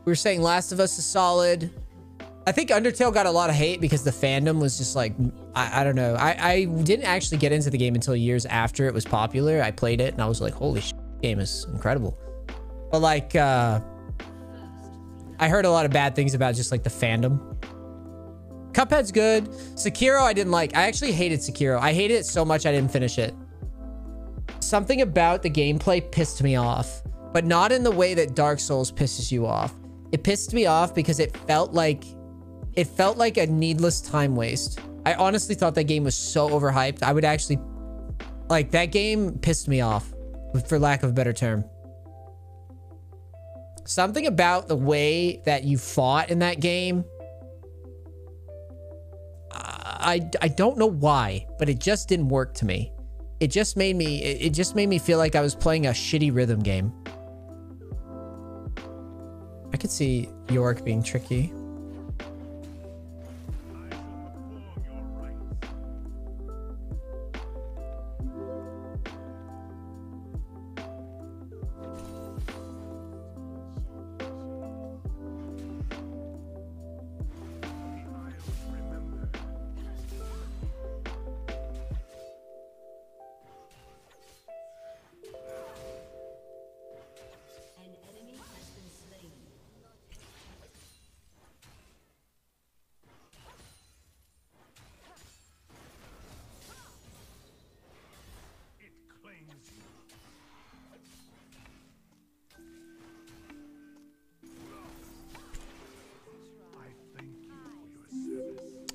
We were saying Last of Us is solid. I think Undertale got a lot of hate because the fandom was just like, I don't know. I didn't actually get into the game until years after it was popular. I played it and I was like, holy shit, this game is incredible. But like, I heard a lot of bad things about just like the fandom. Cuphead's good. Sekiro, I didn't like. I actually hated Sekiro. I hated it so much I didn't finish it. Something about the gameplay pissed me off, but not in the way that Dark Souls pisses you off. It pissed me off because it felt like a needless time waste. I honestly thought that game was so overhyped. I would actually, like, that game pissed me off, for lack of a better term. Something about the way that you fought in that game, I don't know why, but it just didn't work to me. It just made me feel like I was playing a shitty rhythm game. I could see York being tricky.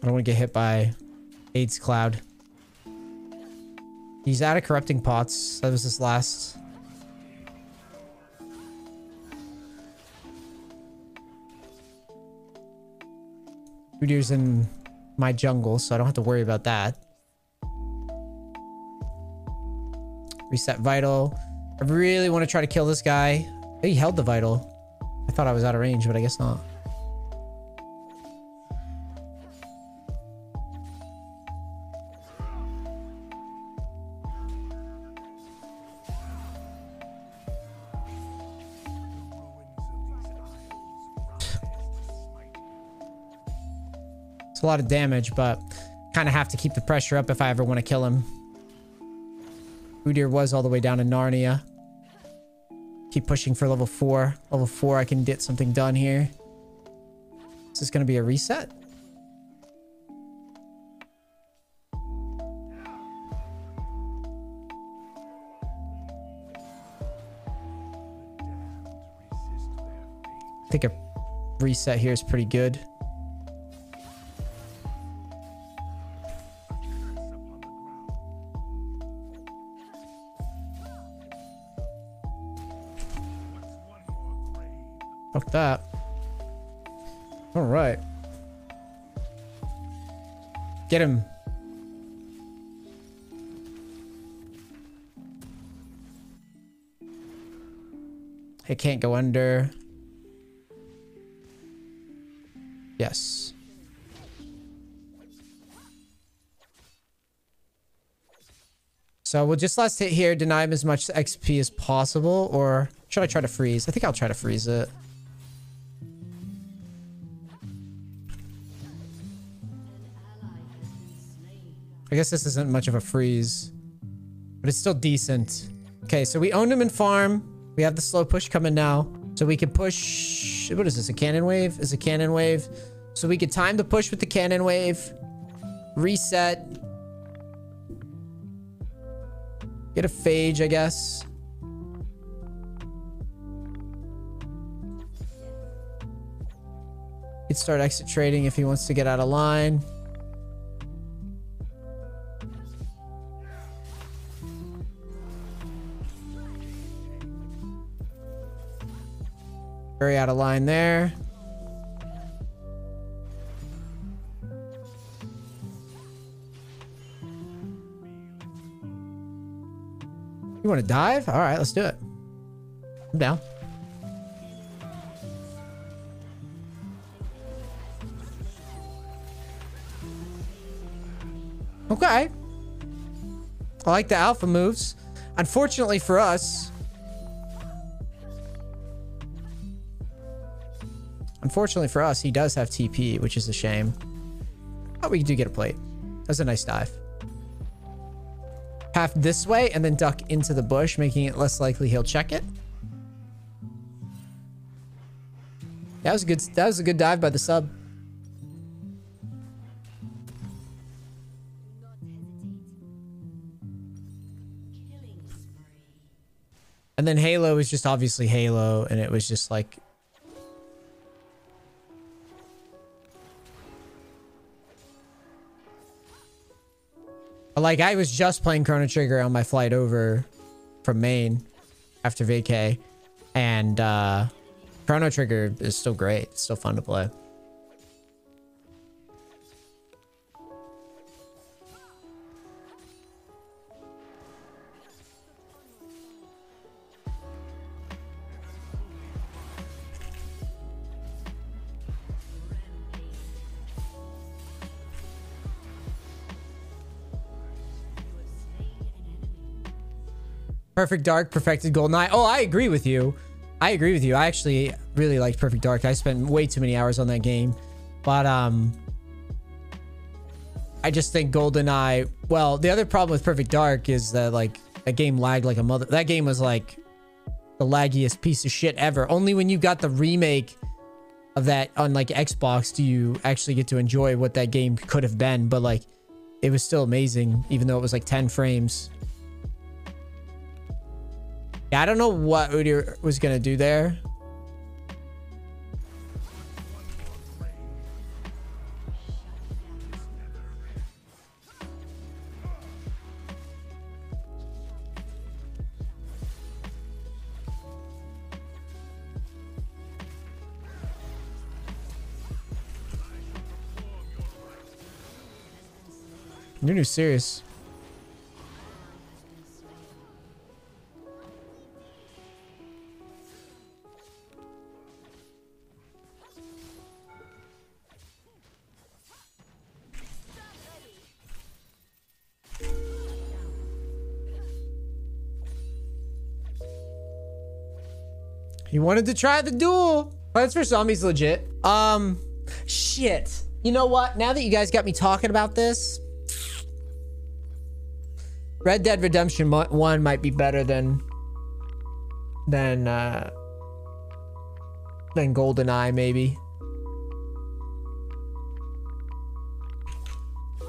I don't want to get hit by AIDS Cloud. He's out of corrupting pots. That was his last. Udir's in my jungle, so I don't have to worry about that. Reset vital. I really want to try to kill this guy. He held the vital. I thought I was out of range, but I guess not. It's a lot of damage, but kind of have to keep the pressure up if I ever want to kill him. Udyr was all the way down in Narnia. Keep pushing for level 4. Level 4, I can get something done here. Is this going to be a reset? I think a reset here is pretty good. Fuck that. All right. Get him. It can't go under. Yes. So we'll just last hit here, deny him as much XP as possible, or should I try to freeze? I think I'll try to freeze it. I guess this isn't much of a freeze, but it's still decent. Okay, so we owned him in farm. We have the slow push coming now. So we can push... What is this, a cannon wave? It's a cannon wave. So we could time the push with the cannon wave. Reset. Get a phage, I guess. He'd start exit trading if he wants to get out of line. Very out of line there. You want to dive? All right, let's do it. I'm down. Okay. I like the alpha moves. Unfortunately for us, Unfortunately for us, he does have TP, which is a shame. Oh, we do get a plate. That's a nice dive. Half this way and then duck into the bush, making it less likely he'll check it. That was a good dive by the sub. And then Halo is just obviously Halo, and it was just like... Like, I was just playing Chrono Trigger on my flight over from Maine after vacay, and Chrono Trigger is still great. It's still fun to play. Perfect Dark, perfected GoldenEye. Oh, I agree with you. I agree with you. I actually really liked Perfect Dark. I spent way too many hours on that game. But I just think GoldenEye... Well, the other problem with Perfect Dark is that, like, that game lagged like a mother... That game was, like, the laggiest piece of shit ever. Only when you got the remake of that on, like, Xbox do you actually get to enjoy what that game could have been. But, like, it was still amazing, even though it was, like, 10 frames. Yeah, I don't know what Udyr was going to do there. Nunu's serious. He wanted to try the duel. Plants vs. Zombies legit. Shit. You know what? Now that you guys got me talking about this, Red Dead Redemption 1 might be better than GoldenEye, maybe.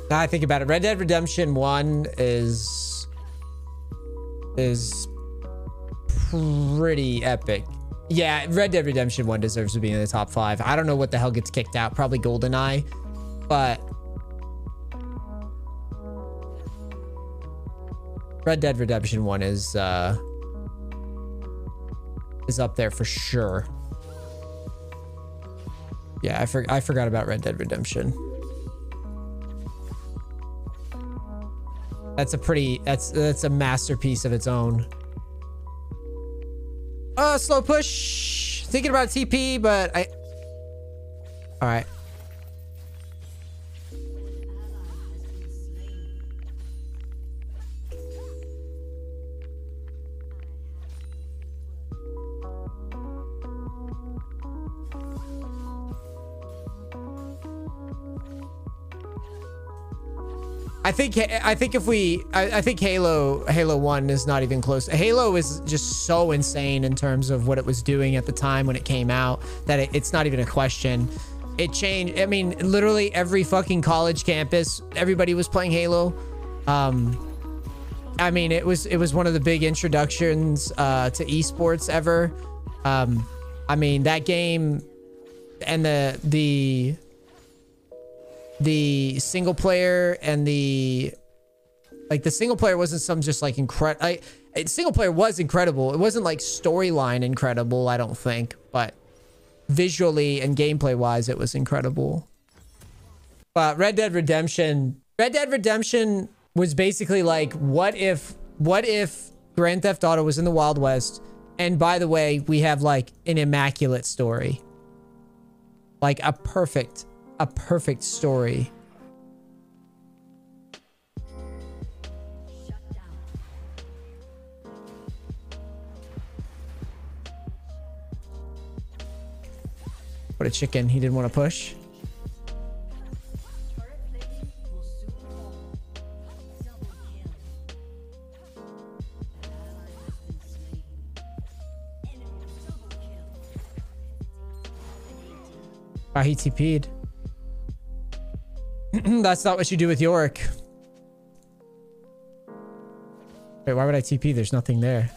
Now I think about it, Red Dead Redemption 1 is pretty epic. Yeah, Red Dead Redemption 1 deserves to be in the top 5. I don't know what the hell gets kicked out. Probably GoldenEye. But Red Dead Redemption 1 is up there for sure. Yeah, I forgot about Red Dead Redemption. That's a masterpiece of its own. Slow push. Thinking about TP, but all right. I think Halo 1 is not even close. Halo is just so insane in terms of what it was doing at the time when it came out that it's not even a question. It changed. I mean, literally every fucking college campus, everybody was playing Halo. I mean, it was one of the big introductions to esports ever. I mean, that game and the single player and the single player wasn't some just like incredible. Single player was incredible. It wasn't like storyline incredible, I don't think, but visually and gameplay wise, it was incredible. But Red Dead Redemption was basically like, what if Grand Theft Auto was in the Wild West? And by the way, we have like an immaculate story, like a perfect story. What a chicken. He didn't want to push. Wow, he TP'd. That's not what you do with Yorick. Wait, why would I TP? There's nothing there.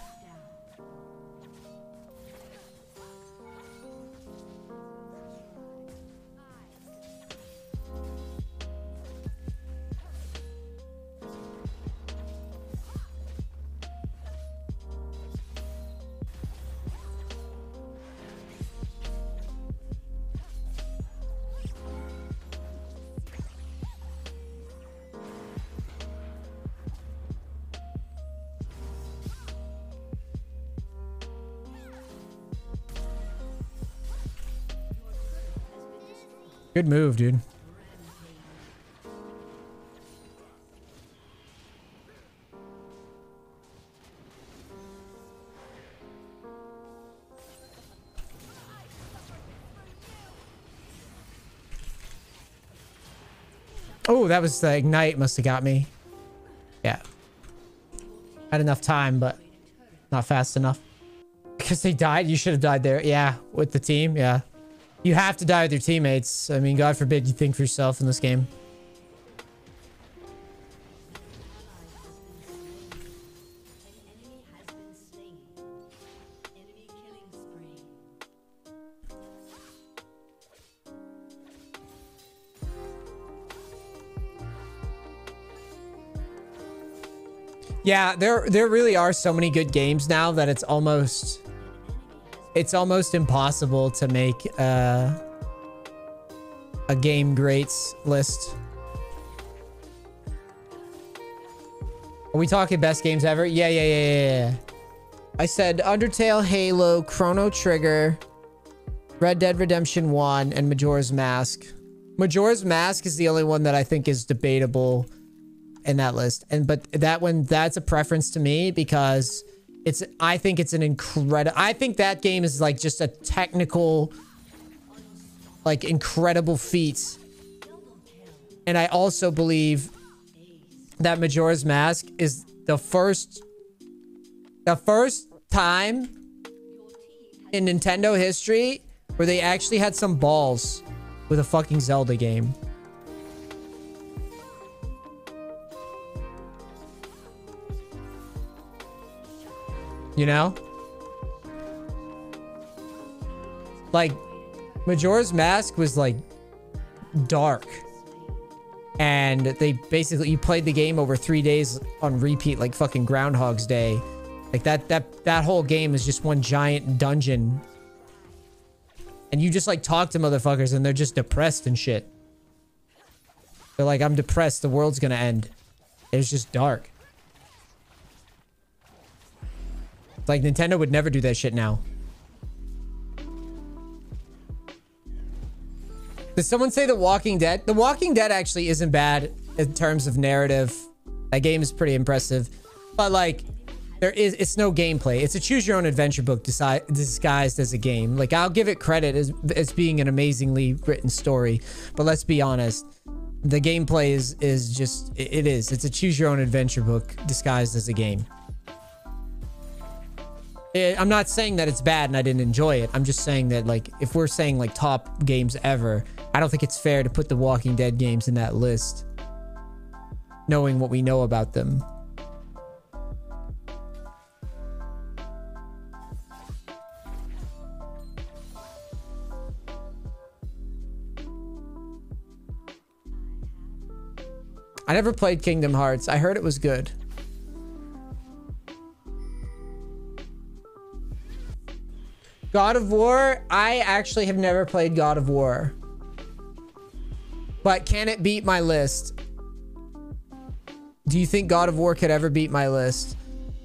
Good move, dude. Oh, that was the ignite. Must have got me. Yeah. Had enough time, but not fast enough. Because they died? You should have died there. Yeah, with the team. Yeah. You have to die with your teammates. I mean, God forbid you think for yourself in this game. Yeah, there really are so many good games now that it's almost impossible to make a game greats list. Are we talking best games ever? Yeah. I said Undertale, Halo, Chrono Trigger, Red Dead Redemption 1, and Majora's Mask. Majora's Mask is the only one that I think is debatable in that list. But that one, that's a preference to me because I think it's an incredible... I think that game is like just a technical, like incredible feat. And I also believe that Majora's Mask is the first time in Nintendo history where they actually had some balls with a fucking Zelda game. You know? Like, Majora's Mask was like dark. And they basically, you played the game over 3 days on repeat, like fucking Groundhog's Day. Like that whole game is just one giant dungeon. And you just like talk to motherfuckers and they're just depressed and shit. They're like, I'm depressed, the world's gonna end. It's just dark. Like, Nintendo would never do that shit now. Did someone say The Walking Dead? The Walking Dead actually isn't bad in terms of narrative. That game is pretty impressive. But, like, it's no gameplay. It's a choose-your-own-adventure book disguised as a game. Like, I'll give it credit as being an amazingly written story. But let's be honest. The gameplay is just... It is. It's a choose-your-own-adventure book disguised as a game. I'm not saying that it's bad and I didn't enjoy it. I'm just saying that, like, if we're saying, like, top games ever, I don't think it's fair to put the Walking Dead games in that list, knowing what we know about them. I never played Kingdom Hearts. I heard it was good. God of War, I actually have never played God of War. But can it beat my list? Do you think God of War could ever beat my list?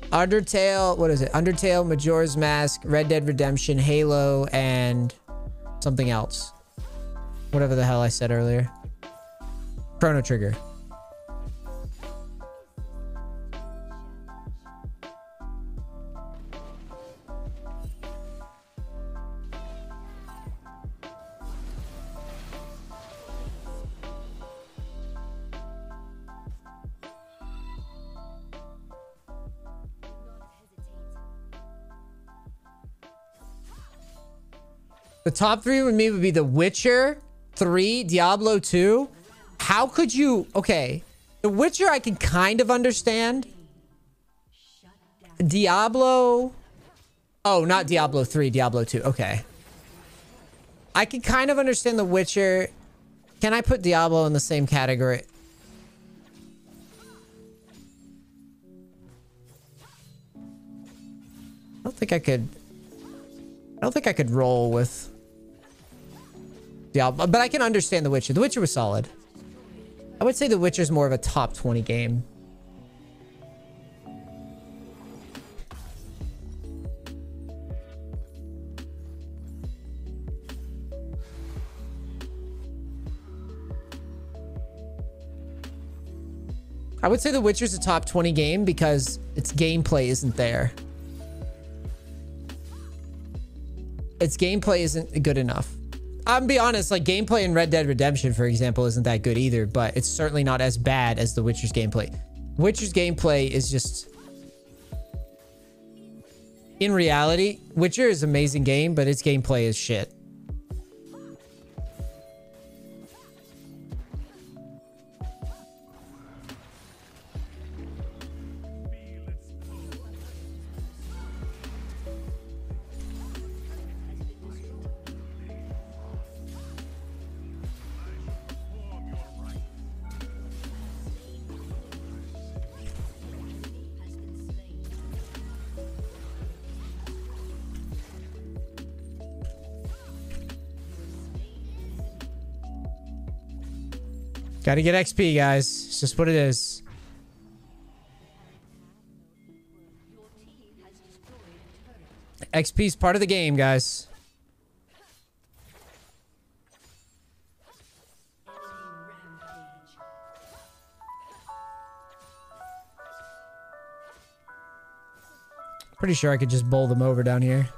Undertale, what is it? Undertale, Majora's Mask, Red Dead Redemption, Halo, and something else. Whatever the hell I said earlier. Chrono Trigger. The top 3 with me would be The Witcher 3, Diablo 2. How could you... Okay. The Witcher I can kind of understand. Diablo... Oh, not Diablo 3, Diablo 2. Okay. I can kind of understand The Witcher. Can I put Diablo in the same category? I don't think I could roll with Diablo, but I can understand The Witcher. The Witcher was solid. I would say The Witcher is more of a top 20 game. I would say The Witcher's a top 20 game because its gameplay isn't there. Its gameplay isn't good enough. I'm be honest, like gameplay in Red Dead Redemption, for example, isn't that good either, but it's certainly not as bad as The Witcher's gameplay. Witcher's gameplay is just... In reality, Witcher is an amazing game, but its gameplay is shit. Gotta get XP, guys. It's just what it is. XP is part of the game, guys. Pretty sure I could just bowl them over down here.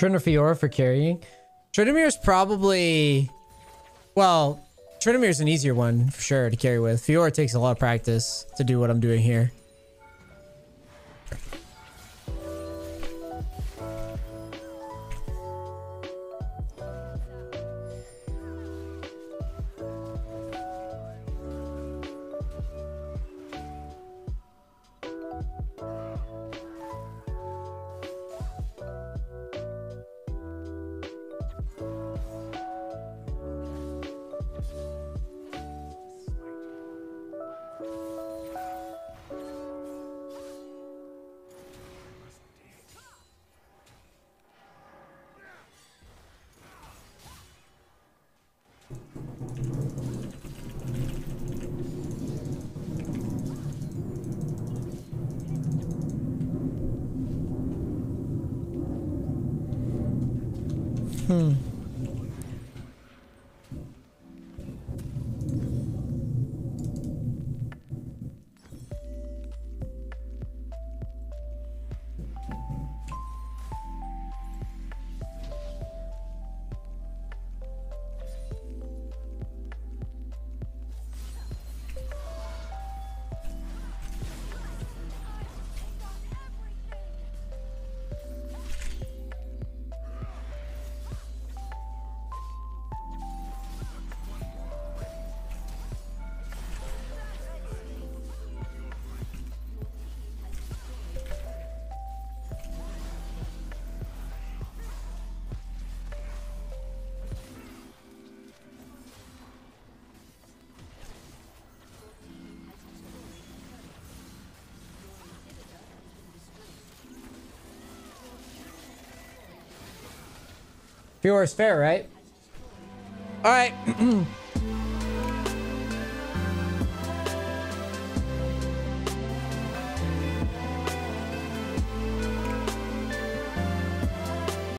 Trinity for carrying. Trinimir's probably... Well, Trinimir's an easier one for sure to carry with. Fiora takes a lot of practice to do what I'm doing here. Fewer is fair, right? All right.